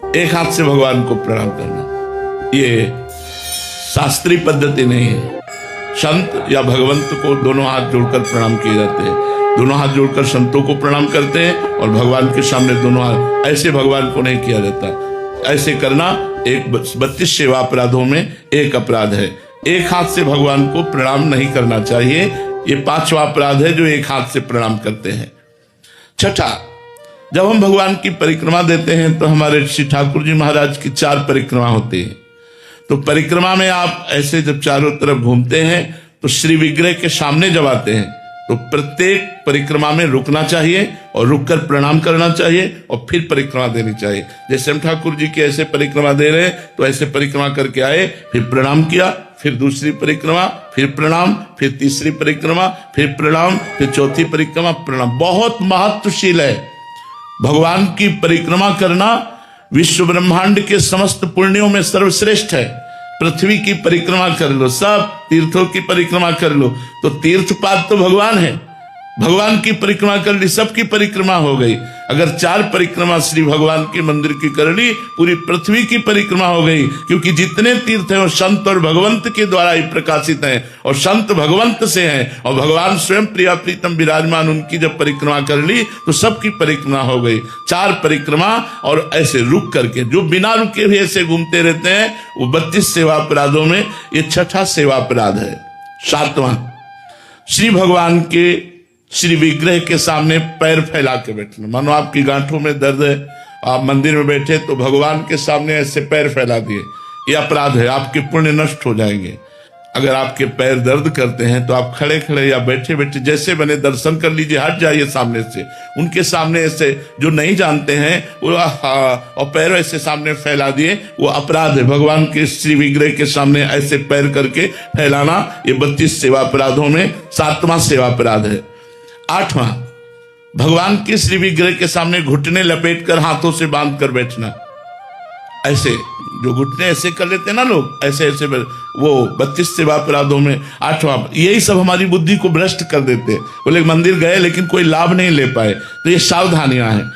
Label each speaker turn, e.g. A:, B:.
A: एक हाथ से भगवान को प्रणाम करना ये शास्त्रीय पद्धति नहीं है। संत या भगवंत को दोनों हाथ जोड़कर प्रणाम किए जाते हैं। दोनों हाथ जोड़कर संतों को प्रणाम करते हैं और भगवान के सामने दोनों हाथ, ऐसे भगवान को नहीं किया जाता। ऐसे करना एक 32 सेवा अपराधों में एक अपराध है। एक हाथ से भगवान को प्रणाम नहीं करना चाहिए। ये 5वां अपराध है जो एक हाथ से प्रणाम करते हैं। छठा, जब हम भगवान की परिक्रमा देते हैं तो हमारे श्री ठाकुर जी महाराज की 4 परिक्रमा होती है। तो परिक्रमा में आप ऐसे जब चारों तरफ घूमते हैं तो श्री विग्रह के सामने जब आते हैं तो प्रत्येक परिक्रमा में रुकना चाहिए और रुककर प्रणाम करना चाहिए और फिर परिक्रमा देनी चाहिए। जैसे हम ठाकुर जी की ऐसे परिक्रमा दे रहे हैं तो ऐसे परिक्रमा करके आए, फिर प्रणाम किया, फिर दूसरी परिक्रमा, फिर प्रणाम, फिर तीसरी परिक्रमा, फिर प्रणाम, फिर चौथी परिक्रमा, प्रणाम। बहुत महत्वशील है। भगवान की परिक्रमा करना विश्व ब्रह्मांड के समस्त पुण्यों में सर्वश्रेष्ठ है। पृथ्वी की परिक्रमा कर लो, सब तीर्थों की परिक्रमा कर लो, तो तीर्थपाद तो भगवान है। भगवान की परिक्रमा कर ली, सबकी परिक्रमा हो गई। अगर 4 परिक्रमा श्री भगवान के मंदिर की कर ली, पूरी पृथ्वी की परिक्रमा हो गई। क्योंकि जितने तीर्थ हैं वो संत और भगवंत के द्वारा ही प्रकाशित हैं और संत भगवंत से हैं और भगवान स्वयं प्रिया प्रीतम विराजमान, उनकी जब परिक्रमा कर ली तो सबकी परिक्रमा हो गई। 4 परिक्रमा और ऐसे रुक करके, जो बिना रुके भी ऐसे घूमते रहते हैं, वो 32 सेवा अपराधों में ये 6ठा सेवा अपराध है। 7वां, श्री भगवान के श्री विग्रह के सामने पैर फैला के बैठना। मानो आपकी गांठों में दर्द है, आप मंदिर में बैठे तो भगवान के सामने ऐसे पैर फैला दिए, ये अपराध है। आपके पुण्य नष्ट हो जाएंगे। अगर आपके पैर दर्द करते हैं तो आप खड़े खड़े या बैठे बैठे जैसे बने दर्शन कर लीजिए, हट जाइए सामने से। उनके सामने ऐसे जो नहीं जानते हैं वो और पैर ऐसे सामने फैला दिए, वो अपराध है। भगवान के श्री विग्रह के सामने ऐसे पैर करके फैलाना ये 32 सेवा अपराधों में 7वां सेवा अपराध है। 8वां, भगवान के श्री विग्रह के सामने घुटने लपेटकर हाथों से बांध कर बैठना। ऐसे जो घुटने ऐसे कर लेते हैं ना लोग, ऐसे ऐसे वो 32 सेवा अपराधों में 8वां। यही सब हमारी बुद्धि को भ्रष्ट कर देते हैं। वो लोग मंदिर गए लेकिन कोई लाभ नहीं ले पाए, तो ये सावधानियां हैं।